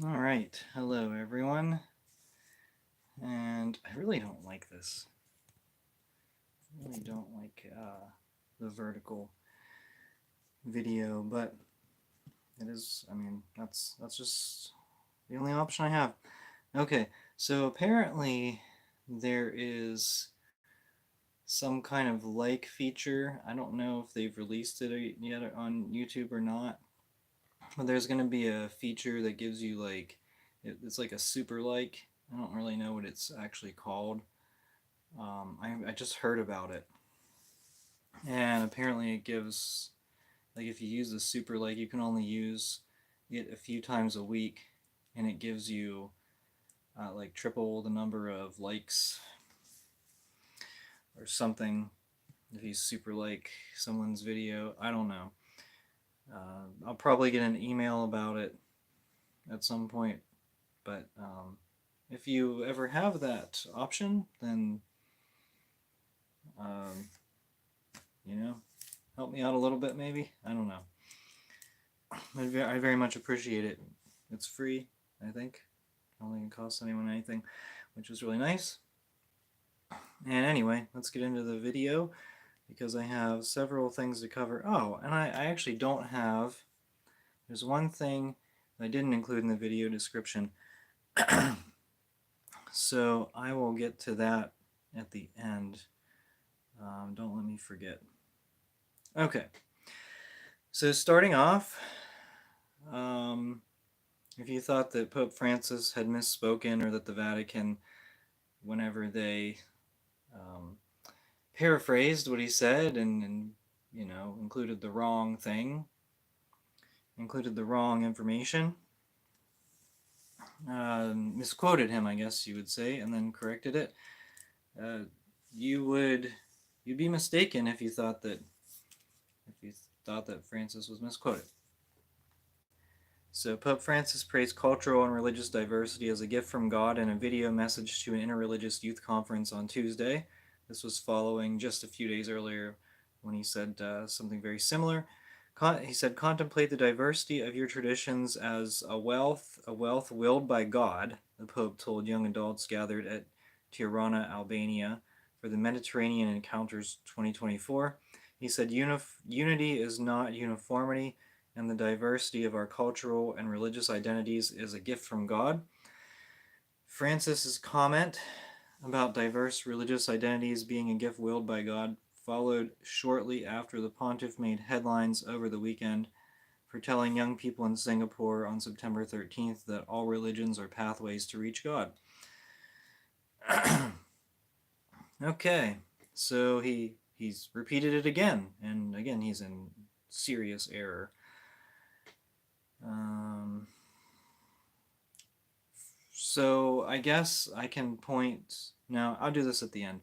All right, hello everyone. And I really don't like this. I really don't like the vertical video, but it is, I mean, that's just the only option I have. Okay, so apparently there is some kind of like feature. I don't know if they've released it yet on YouTube or not, but there's going to be a feature that gives you like, it's like a super like. I don't really know what it's actually called. I just heard about it, and apparently it gives, like, if you use the super like, you can only use it a few times a week, and it gives you like triple the number of likes or something if you super like someone's video. I don't know. I'll probably get an email about it at some point, but if you ever have that option, then um, you know, help me out a little bit, maybe. I don't know. I very much appreciate it. It's free, I think. I don't think it costs anyone anything, which is really nice. And anyway, let's get into the video because I have several things to cover. Oh, and I actually don't have. There's one thing I didn't include in the video description. So I will get to that at the end. Don't let me forget. Okay. So starting off, um, if you thought that Pope Francis had misspoken or that the Vatican, whenever they um, paraphrased what he said and included the wrong thing, included the wrong information, misquoted him, I guess you would say, and then corrected it, uh, you would you'd be mistaken if you thought that Francis was misquoted. So Pope Francis praised cultural and religious diversity as a gift from God in a video message to an interreligious youth conference on Tuesday. This was following just a few days earlier when he said something very similar. He said, "Contemplate the diversity of your traditions as a wealth willed by God," the Pope told young adults gathered at Tirana, Albania, for the Mediterranean Encounters 2024. He said, "Unity is not uniformity, and the diversity of our cultural and religious identities is a gift from God." Francis's comment about diverse religious identities being a gift willed by God followed shortly after the pontiff made headlines over the weekend for telling young people in Singapore on September 13th that all religions are pathways to reach God. Okay, so he's repeated it again, and again he's in serious error. So I guess I can point. No, I'll do this at the end.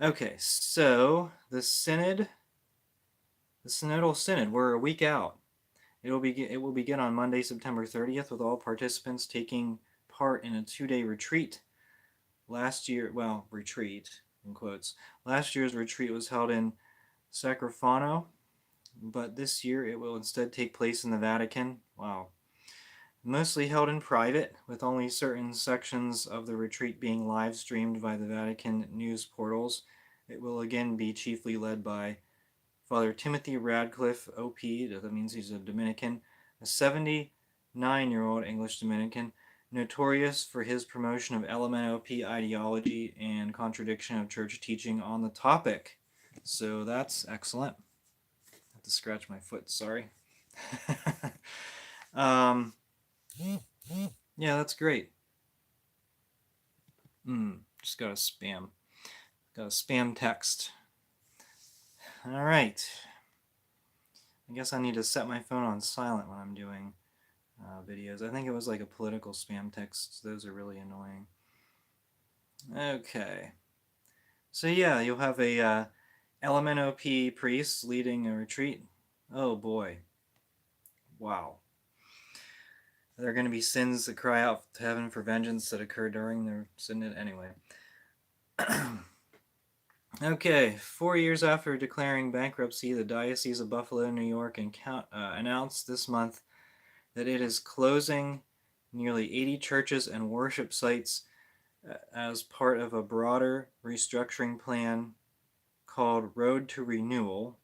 Okay, so the Synodal Synod, we're a week out. It will begin on Monday, September 30th, with all participants taking part in a 2-day retreat. Retreat in quotes. Last year's retreat was held in Sacrofano, but this year it will instead take place in the Vatican. Wow. Mostly held in private, with only certain sections of the retreat being live streamed by the Vatican news portals. It will again be chiefly led by Father Timothy Radcliffe, OP, that means he's a Dominican, a 79-year-old English Dominican, notorious for his promotion of LMNOP ideology and contradiction of church teaching on the topic. So that's excellent. I have to scratch my foot, sorry. um, yeah, that's great. Just got a spam. Got a spam text. All right. I guess I need to set my phone on silent when I'm doing videos. I think it was like a political spam text. Those are really annoying. Okay. So yeah, you'll have a LMNOP priest leading a retreat. Oh boy. Wow. There are going to be sins that cry out to heaven for vengeance that occur during the synod. Anyway. Okay, 4 years after declaring bankruptcy, the Diocese of Buffalo, New York, announced this month that it is closing nearly 80 churches and worship sites as part of a broader restructuring plan called Road to Renewal.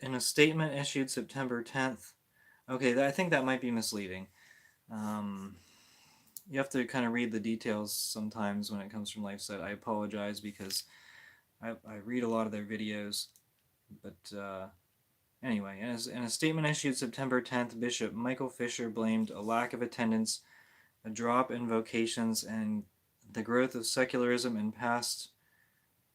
In a statement issued September 10th, okay, I think that might be misleading. You have to kind of read the details sometimes when it comes from LifeSite. I apologize because I read a lot of their videos, but anyway, in a statement issued September 10th, Bishop Michael Fisher blamed a lack of attendance, a drop in vocations, and the growth of secularism and past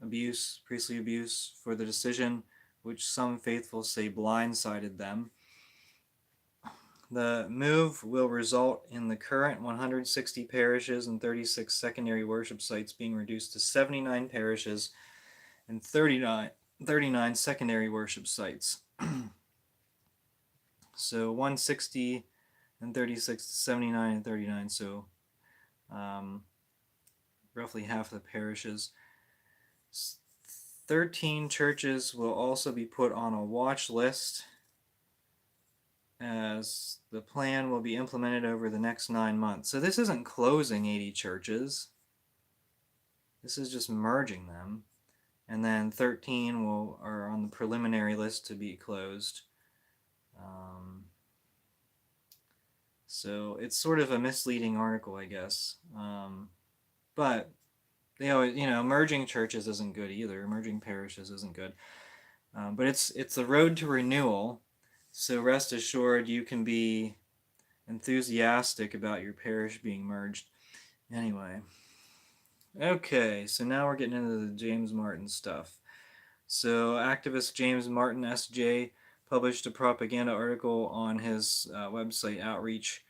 abuse, priestly abuse, for the decision, which some faithful say blindsided them. The move will result in the current 160 parishes and 36 secondary worship sites being reduced to 79 parishes and 39 secondary worship sites. So 160 and 36 to 79 and 39, so roughly half the parishes. 13 churches will also be put on a watch list, as the plan will be implemented over the next 9 months. So this isn't closing 80 churches. This is just merging them. And then 13 are on the preliminary list to be closed. So it's sort of a misleading article, I guess. But they always, merging churches isn't good either. Merging parishes isn't good. But it's the road to renewal. So rest assured, you can be enthusiastic about your parish being merged. Anyway. Okay, so now we're getting into the James Martin stuff. So activist James Martin, SJ, published a propaganda article on his website Outreach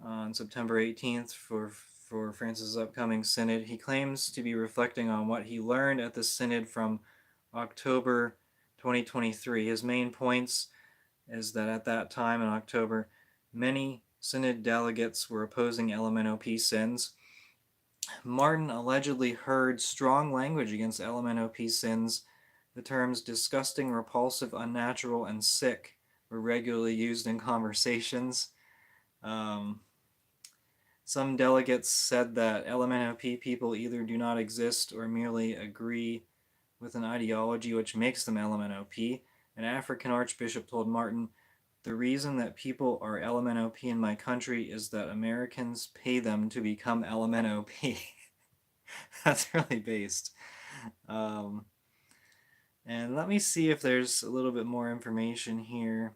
on September 18th for Francis' upcoming synod. He claims to be reflecting on what he learned at the synod from October 2023. His main points is that at that time in October, many synod delegates were opposing LMNOP sins. Martin allegedly heard strong language against LMNOP sins. The terms disgusting, repulsive, unnatural, and sick were regularly used in conversations. Some delegates said that LMNOP people either do not exist or merely agree with an ideology which makes them LMNOP. An African archbishop told Martin, "The reason that people are LMNOP in my country is that Americans pay them to become LMNOP." That's really based. And let me see if there's a little bit more information here.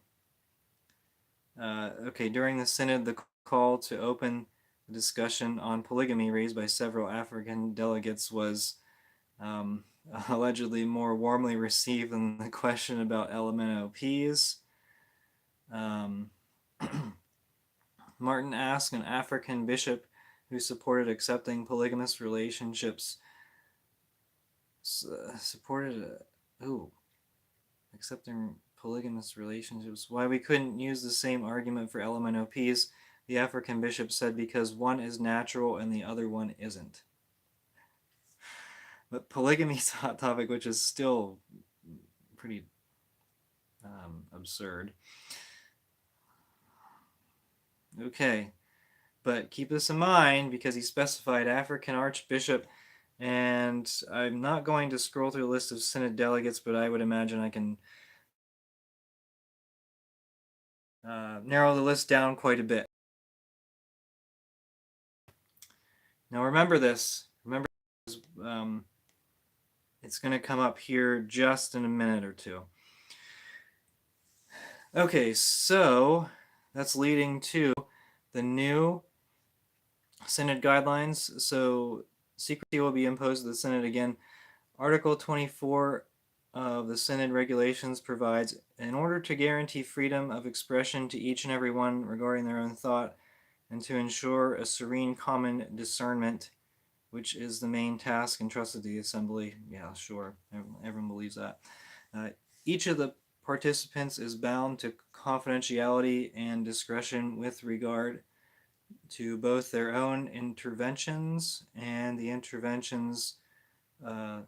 Okay, during the synod, the call to open the discussion on polygamy raised by several African delegates was allegedly more warmly received than the question about LMNOPs. Martin asked an African bishop who supported accepting polygamous relationships accepting polygamous relationships, why we couldn't use the same argument for LMNOPs. The African bishop said because one is natural and the other one isn't. But polygamy is a hot topic, which is still pretty absurd. Okay, but keep this in mind because he specified African archbishop, and I'm not going to scroll through a list of synod delegates, but I would imagine I can narrow the list down quite a bit. Now remember this. Remember, it's going to come up here just in a minute or two. Okay, so that's leading to the new synod guidelines. So secrecy will be imposed to the synod again. Article 24 of the synod regulations provides, in order to guarantee freedom of expression to each and every one regarding their own thought, and to ensure a serene common discernment, which is the main task entrusted to the assembly. Yeah, sure, everyone believes that. Each of the participants is bound to confidentiality and discretion with regard to both their own interventions and the inventions of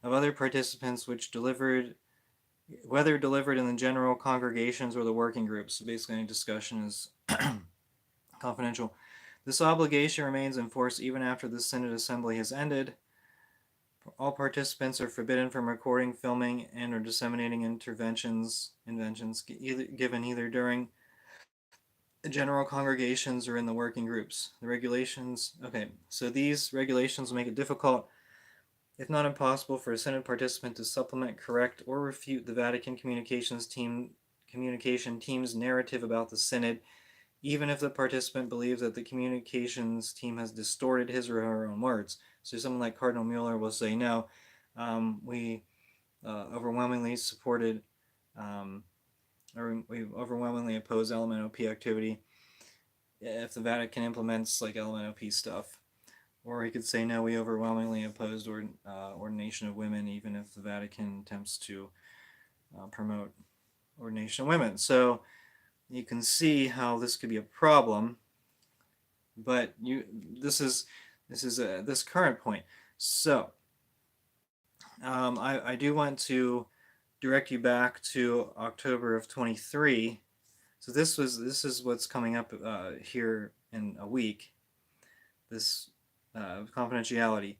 other participants which delivered whether delivered in the general congregations or the working groups. So basically, any discussion is confidential. This obligation remains in force even after the Synod Assembly has ended. All participants are forbidden from recording, filming, and or disseminating inventions given either during the general congregations or in the working groups. The regulations, okay, so these regulations will make it difficult, if not impossible, for a Synod participant to supplement, correct, or refute the Vatican communication team's narrative about the Synod, even if the participant believes that the communications team has distorted his or her own words. So someone like Cardinal Mueller will say, no, we overwhelmingly supported, or we overwhelmingly oppose LMNOP activity if the Vatican implements like LMNOP stuff. Or he could say, no, we overwhelmingly opposed ordination of women, even if the Vatican attempts to promote ordination of women. So you can see how this could be a problem. But this is this current point. So I do want to direct you back to October of 23. So this is what's coming up here in a week. This confidentiality.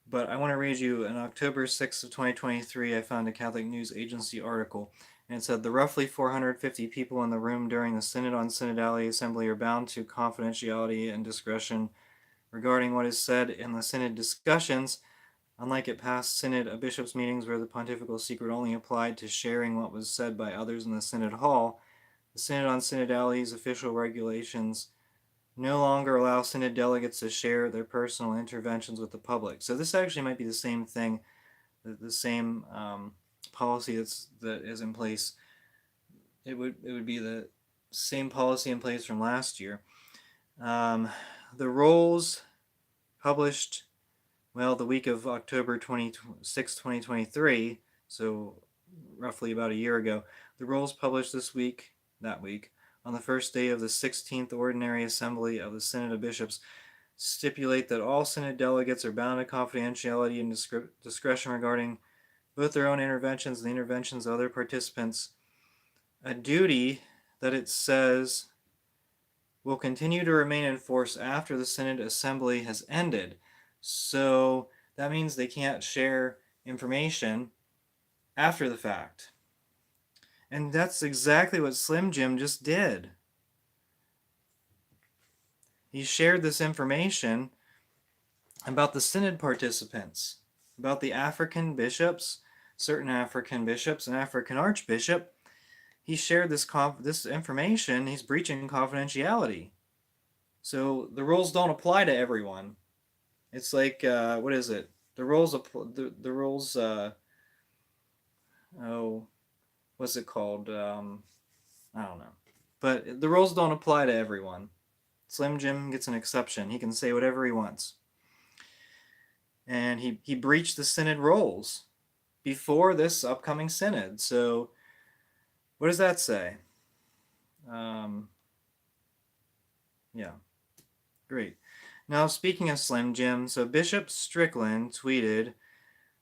But I want to read you an October 6th of 2023. I found a Catholic News Agency article, and it said the roughly 450 people in the room during the Synod on Synodality Assembly are bound to confidentiality and discretion regarding what is said in the Synod discussions. Unlike at past Synod bishops' meetings where the pontifical secret only applied to sharing what was said by others in the Synod hall, the Synod on Synodality's official regulations no longer allow Synod delegates to share their personal interventions with the public. So this actually might be the same thing, the same policy that is in place. It would be the same policy in place from last year. The rules published, well, the week of October 26, 2023, so roughly about a year ago. The rules published that week, on the first day of the 16th Ordinary Assembly of the Synod of Bishops, stipulate that all Synod delegates are bound to confidentiality and discretion regarding both their own interventions and the interventions of other participants, a duty that it says will continue to remain in force after the Synod Assembly has ended. So that means they can't share information after the fact. And that's exactly what Slim Jim just did. He shared this information about the Synod participants, about the African bishops, certain African bishops, and African archbishop. He shared this information. He's breaching confidentiality. So the rules don't apply to everyone. It's like what is it? The rules what's it called? I don't know. But the rules don't apply to everyone. Slim Jim gets an exception. He can say whatever he wants. And he breached the Synod rules before this upcoming Synod. So what does that say? Yeah, great. Now, speaking of Slim Jim, so Bishop Strickland tweeted,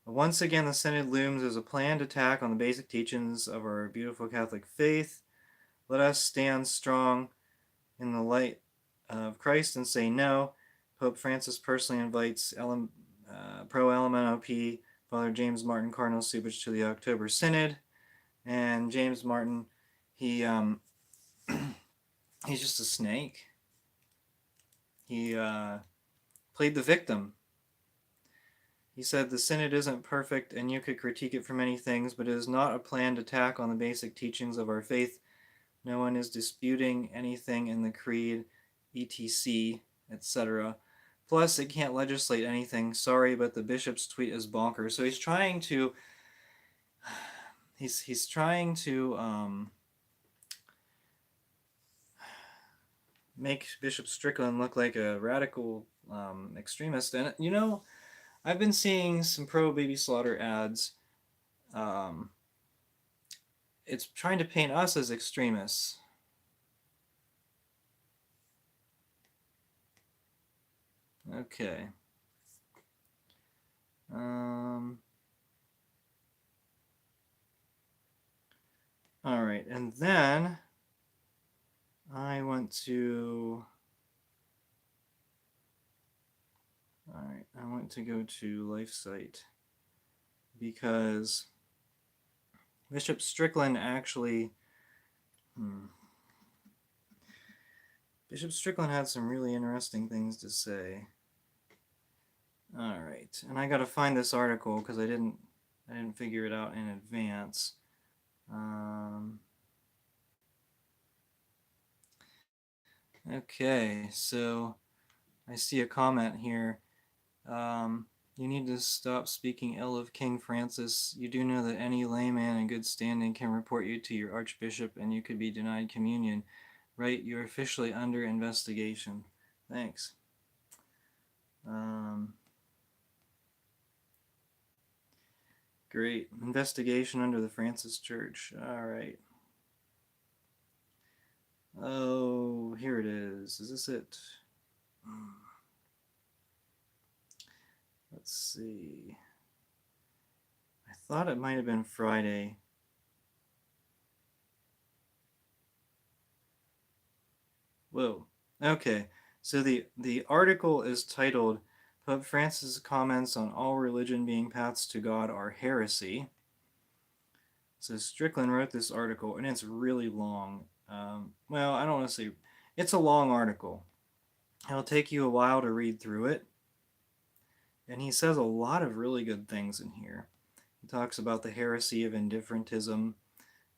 once again, the Synod looms as a planned attack on the basic teachings of our beautiful Catholic faith. Let us stand strong in the light of Christ and say no. Pope Francis personally invites pro-LMNOP Father James Martin Cardinal Subich to the October Synod. And James Martin, he's just a snake. He played the victim. He said the Synod isn't perfect and you could critique it for many things, but it is not a planned attack on the basic teachings of our faith. No one is disputing anything in the creed, etc., etc. Plus, it can't legislate anything. Sorry, but the bishop's tweet is bonkers. So he's trying to make Bishop Strickland look like a radical extremist. And I've been seeing some pro-baby slaughter ads. It's trying to paint us as extremists. Okay. All right, and then I went to. All right, I went to go to LifeSite because Bishop Strickland actually. Bishop Strickland had some really interesting things to say. All right, and I got to find this article because I didn't figure it out in advance. Okay, so I see a comment here. You need to stop speaking ill of King Francis. You do know that any layman in good standing can report you to your archbishop and you could be denied communion. Right? You're officially under investigation. Thanks. Great. Investigation under the Francis Church. All right. Oh, here it is. Is this it? Let's see. I thought it might have been Friday. Whoa. Okay. So the article is titled Pope Francis' comments on all religion being paths to God are heresy. So Strickland wrote this article, and it's really long. Well, I don't want to say it's a long article. It'll take you a while to read through it. And he says a lot of really good things in here. He talks about the heresy of indifferentism,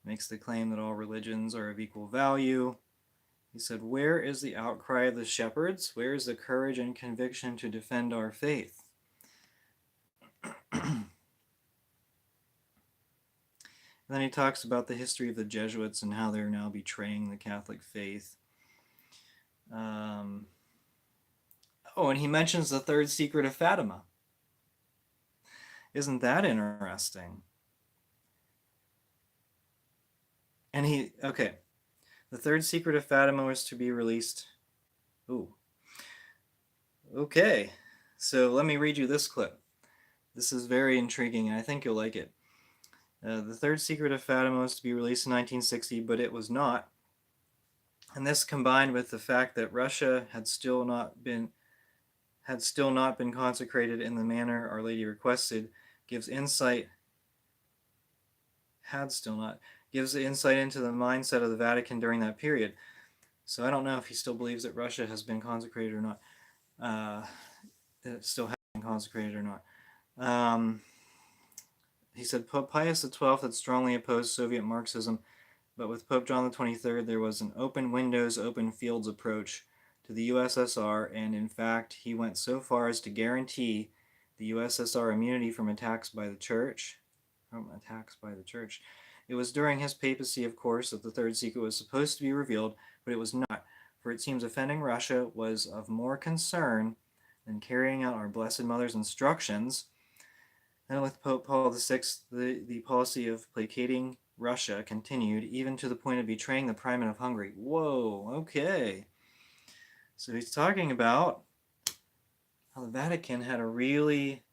makes the claim that all religions are of equal value. He said, where is the outcry of the shepherds? Where is the courage and conviction to defend our faith? Then he talks about the history of the Jesuits and how they're now betraying the Catholic faith. Oh, and he mentions the third secret of Fatima. Isn't that interesting? And okay, the third secret of Fatima was to be released. Ooh. Okay, so let me read you this clip. This is very intriguing, and I think you'll like it. The third secret of Fatima was to be released in 1960, but it was not. And this, combined with the fact that Russia had still not been consecrated in the manner Our Lady requested, gives insight into the mindset of the Vatican during that period. So I don't know if he still believes that Russia has been consecrated or not. It still has been consecrated or not. He said Pope Pius XII had strongly opposed Soviet Marxism, but with Pope John XXIII there was an open windows, open fields approach to the USSR, and in fact he went so far as to guarantee the USSR immunity from attacks by the Church. It was during his papacy, of course, that the third secret was supposed to be revealed, but it was not, for it seems offending Russia was of more concern than carrying out our Blessed Mother's instructions. And with Pope Paul VI, the policy of placating Russia continued, even to the point of betraying the Primate of Hungary. Whoa, okay. So he's talking about how the Vatican had a really,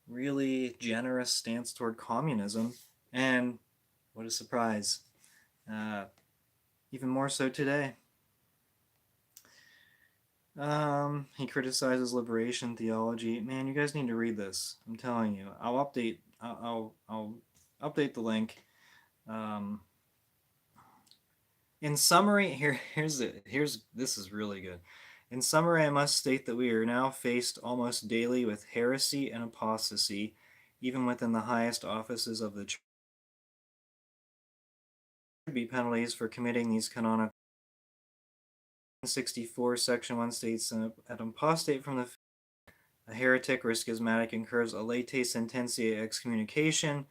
really generous stance toward communism, and what a surprise. Even more so today. He criticizes liberation theology. Man, you guys need to read this. I'm telling you. I'll update the link. In summary, this is really good. In summary, I must state that we are now faced almost daily with heresy and apostasy, even within the highest offices of the Church. There should be penalties for committing these canonical. 64 section 1 states an apostate from the faith, a heretic or schismatic incurs a late sententia excommunication.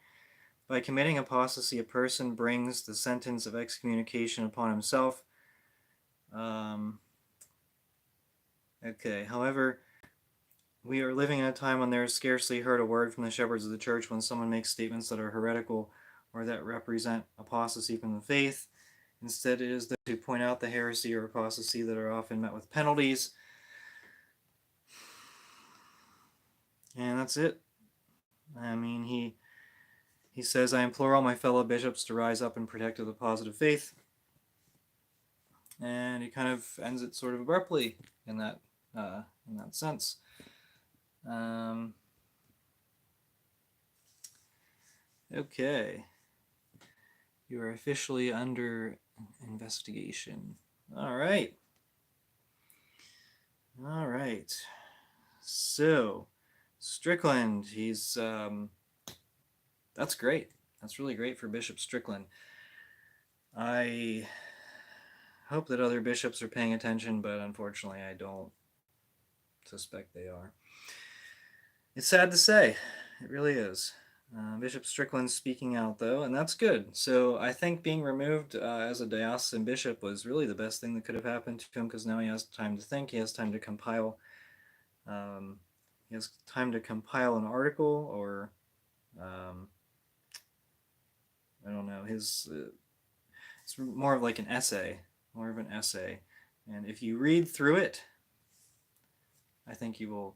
By committing apostasy, a person brings the sentence of excommunication upon himself. Okay, however, we are living in a time when there is scarcely heard a word from the shepherds of the Church when someone makes statements that are heretical or that represent apostasy from the faith. Instead, it is those who point out the heresy or apostasy that are often met with penalties. And that's it. I mean, he he says, I implore all my fellow bishops to rise up and protect the positive faith. And he kind of ends it sort of abruptly in that sense. Okay. You are officially under investigation. All right. All right. So, Strickland, he's that's great. That's really great for Bishop Strickland. I hope that other bishops are paying attention, but unfortunately I don't suspect they are. It's sad to say. It really is. Bishop Strickland's speaking out, though, and that's good. So I think being removed as a diocesan bishop was really the best thing that could have happened to him, because now he has time to think. He has time to compile. He has time to compile an article, or I don't know. It's more of like an essay, more of an essay. And if you read through it, I think you will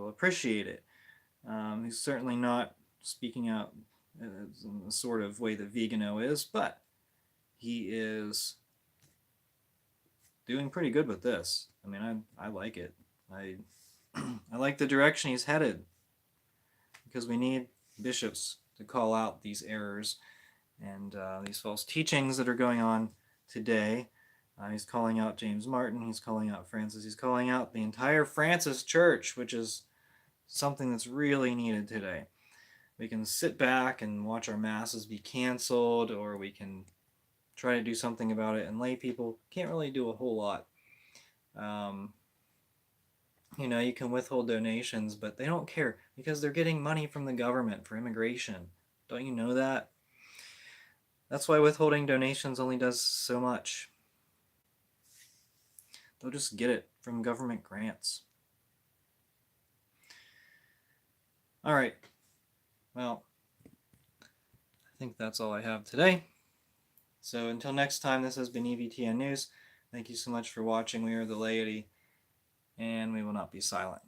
appreciate it. He's certainly not speaking out in the sort of way that Vigano is, but he is doing pretty good with this. I mean, I like it. I like the direction he's headed, because we need bishops to call out these errors and these false teachings that are going on today. He's calling out James Martin. He's calling out Francis. He's calling out the entire Francis Church, which is something that's really needed today. We can sit back and watch our masses be canceled, or we can try to do something about it, and lay people can't really do a whole lot. You can withhold donations, but they don't care, because they're getting money from the government for immigration. Don't you know that? That's why withholding donations only does so much. They'll just get it from government grants. All right. Well, I think that's all I have today. So until next time, this has been EVTN News. Thank you so much for watching. We are the laity, and we will not be silent.